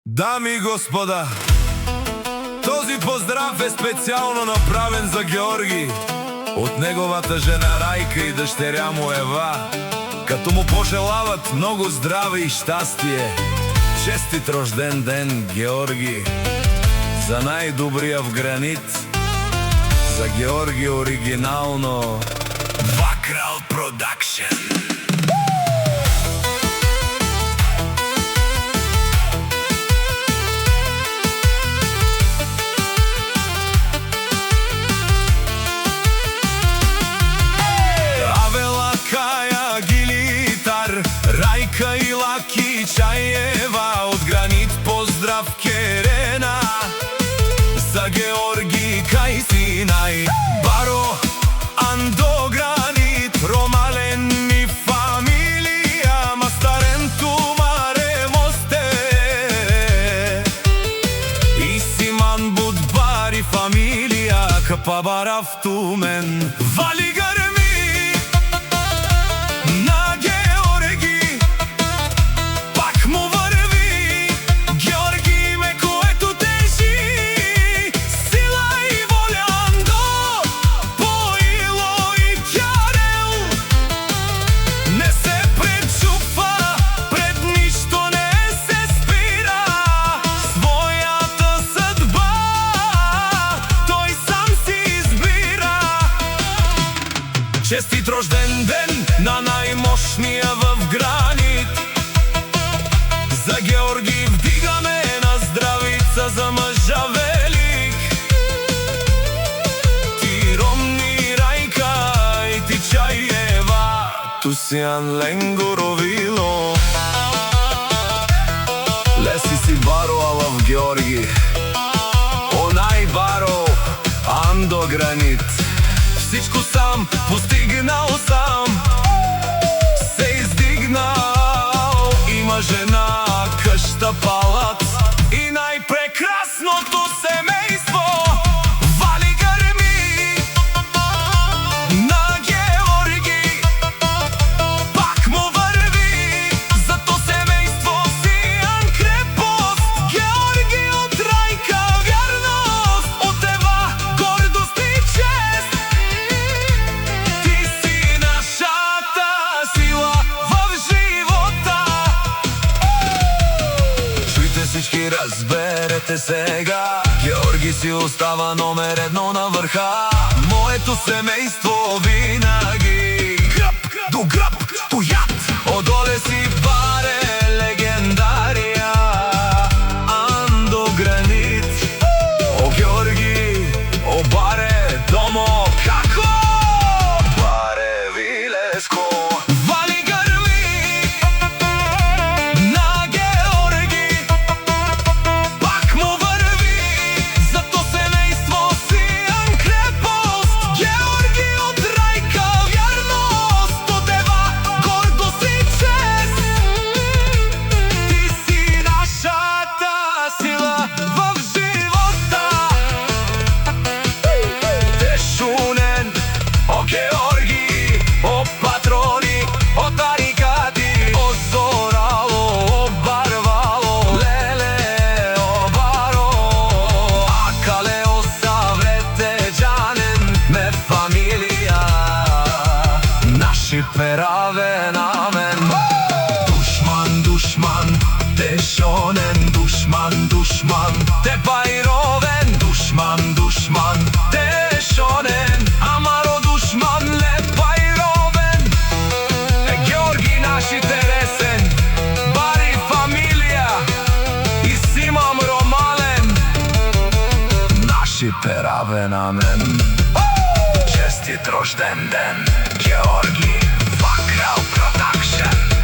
Дами и господа, този поздрав е специално направен за Георги от неговата жена Райка и дъщеря му Ева, като му пожелават много здраве и щастие. Честит рожден ден, Георги! За най-добрия в Гранит, за Георги оригинално Вакрал Продакшн. Райка и Лаки Чаева от Гранит поздрав керена за Георги кај синај Баро Андо Гранит Ромален и фамилија Мастарен Тумаре Мосте и Симан Будбари фамилија Капабарав Тумен Вали Честит рожден ден на най-мощния в Гранит. За Георги вдигаме на здравица за мъжа велик. Ти Ромни Райка и ти Чаева, Тусиан Ленгоровило. Леси си Баро, ала в Георги онай Баро Андо Гранит. Всичко сам постигнал сам, се издигнал. Има жена, къща, палац и най-прекрасното семейство. Вали гърми на Георги, пак му върви, зато семейство си анкрепост. Георги от Райка вярност, от Ева гордост и чест. Всички разберете сега, Георги си остава номер едно на върха. Моето семейство винаги гръб до гръб стоят. Одоле си Баре легендария Андо Гранит. О Георги, о Баре домо како Баре Вилеско. Перавен амен. Душман, душман, те шонен. Душман, душман, те пайровен. Душман, душман, те шонен. Амаро душман, ле пайровен. Георги наш интересен. Бари фамилија и Симам Ромален. Наши перавен амен. Честит рожден ден, Георги! Вакрал Продакшн.